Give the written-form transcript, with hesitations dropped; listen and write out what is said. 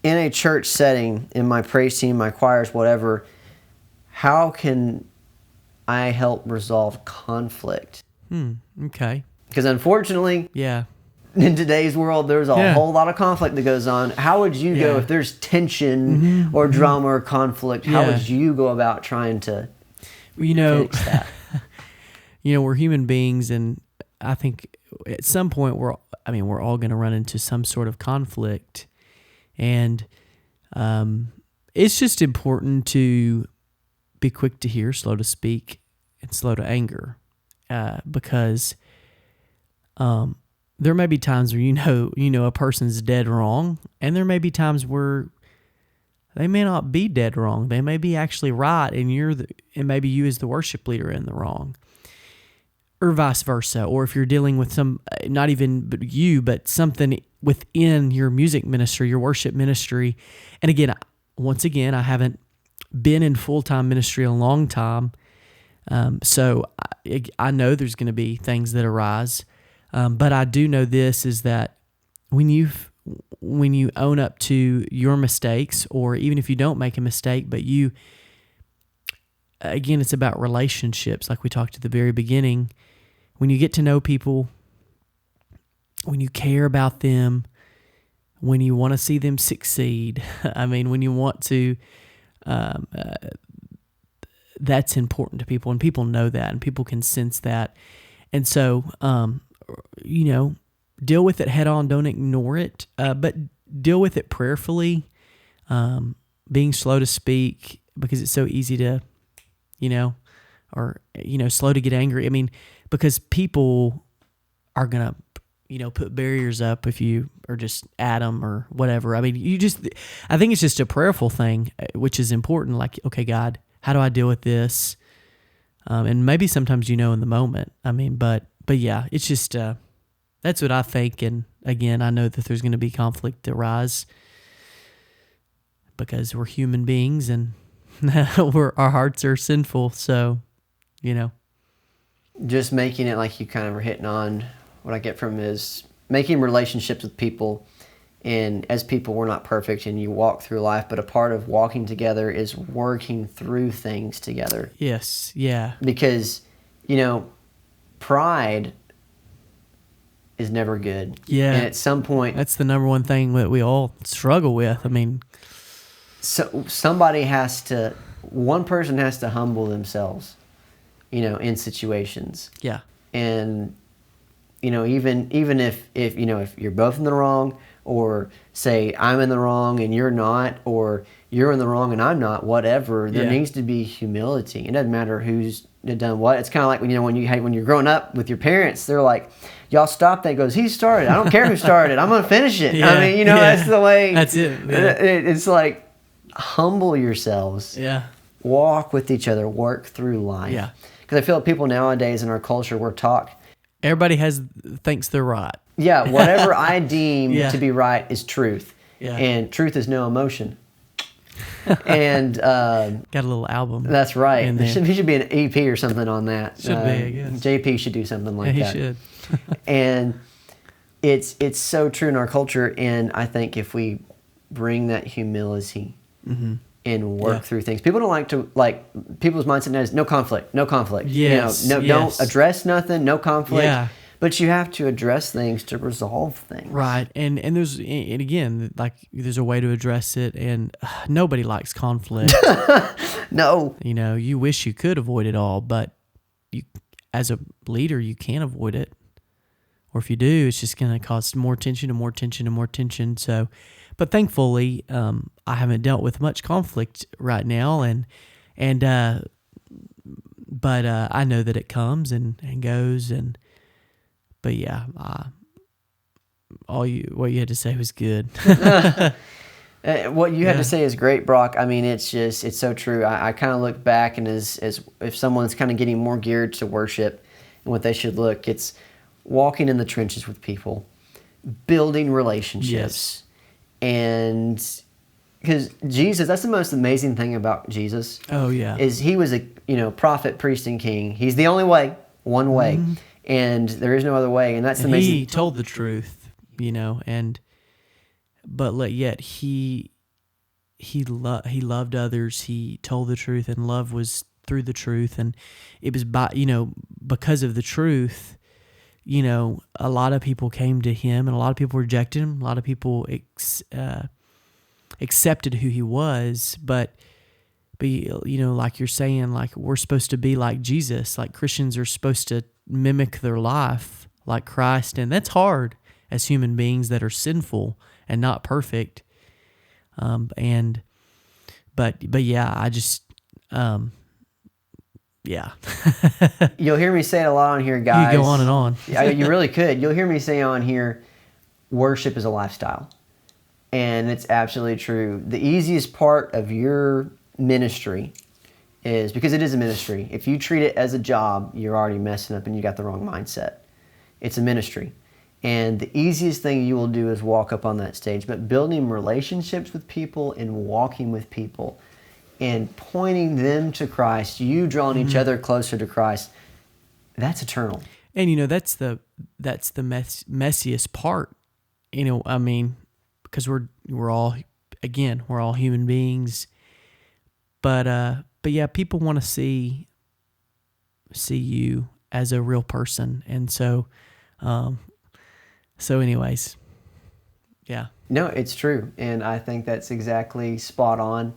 in a church setting, in my praise team, my choirs, whatever, how can I help resolve conflict? Okay. Because unfortunately, Yeah. in today's world, there's a Yeah. whole lot of conflict that goes on. How would you go Yeah. if there's tension or drama or conflict? How Yeah. would you go about trying to fix that? We're human beings, and I think at some point we're all going to run into some sort of conflict, and it's just important to be quick to hear, slow to speak, and slow to anger, because there may be times where a person's dead wrong, and there may be times where they may not be dead wrong. They may be actually right, and maybe you as the worship leader in the wrong, or vice versa. Or if you're dealing with not even you, but something within your music ministry, your worship ministry. And again, once again, I haven't been in full-time ministry a long time, so I know there's going to be things that arise. But I do know this is that when you own up to your mistakes, or even if you don't make a mistake, but again, it's about relationships, like we talked at the very beginning. When you get to know people, when you care about them, when you want to see them succeed, when you want to, that's important to people, and people know that, and people can sense that. And so, deal with it head on. Don't ignore it, but deal with it prayerfully, being slow to speak, because it's so easy to, slow to get angry. Because people are going to, put barriers up if you are just at them or whatever. I think it's just a prayerful thing, which is important. Like, okay, God, how do I deal with this? And maybe sometimes in the moment. But yeah, it's just, that's what I think. And again, I know that there's going to be conflict arise because we're human beings, and our hearts are sinful. So, Just making it, like you kind of were hitting on, what I get from is making relationships with people. And as people, we're not perfect, and you walk through life, but a part of walking together is working through things together. Yes, yeah. Because, pride is never good. Yeah. And at some point, that's the number one thing that we all struggle with. so one person has to humble themselves, in situations. Yeah. And, even if you're both in the wrong, or say I'm in the wrong and you're not, or you're in the wrong and I'm not, whatever, there needs to be humility. It doesn't matter who's done what. It's kind of like when you're growing up with your parents, they're like, y'all stop that. He goes, he started. I don't care who started. I'm going to finish it. Yeah. That's the way. That's it. Yeah. It's like, humble yourselves. Yeah. Walk with each other. Work through life. Yeah. Because I feel like people nowadays in our culture, we're taught, everybody thinks they're right. Yeah, whatever I deem Yeah. to be right is truth. Yeah. And truth is no emotion. And got a little album. That's right. There should be an EP or something on that. Should be, I guess. JP should do something like that. He should. And it's so true in our culture, and I think if we bring that humility and work through things, people don't people's mindset now is no conflict. Yes. Don't address nothing, no conflict. Yeah. But you have to address things to resolve things. Right. And again, there's a way to address it, and nobody likes conflict. No. You wish you could avoid it all, but you, as a leader, you can't avoid it. Or if you do, it's just going to cause more tension and more tension and more tension. So, but thankfully, I haven't dealt with much conflict right now, but I know that it comes and goes, but yeah, what you had to say was good. What you had to say is great, Brock. It's so true. I kind of look back, and as if someone's kind of getting more geared to worship and what they should look, it's walking in the trenches with people, building relationships. Yes. And because Jesus, that's the most amazing thing about Jesus. Oh, yeah. Is he was a prophet, priest, and king. He's the only way, one way. Mm-hmm. And there is no other way. And that's amazing. He told the truth, but yet he he loved others. He told the truth, and love was through the truth. And it was because of the truth, a lot of people came to him, and a lot of people rejected him. A lot of people accepted who he was, but like you're saying, like we're supposed to be like Jesus. Like Christians are supposed to mimic their life like Christ, and that's hard as human beings that are sinful and not perfect. But yeah, I just, yeah. You'll hear me say it a lot on here, guys. You go on and on. Yeah, you really could. You'll hear me say on here, worship is a lifestyle. And it's absolutely true. The easiest part of your ministry is, because it is a ministry, if you treat it as a job, you're already messing up and you got the wrong mindset. It's a ministry. And the easiest thing you will do is walk up on that stage. But building relationships with people and walking with people and pointing them to Christ, you drawing each other closer to Christ, that's eternal. And that's the messiest part. I mean, because we're all human beings. But yeah, people want to see you as a real person, and so anyways, yeah. No, it's true, and I think that's exactly spot on.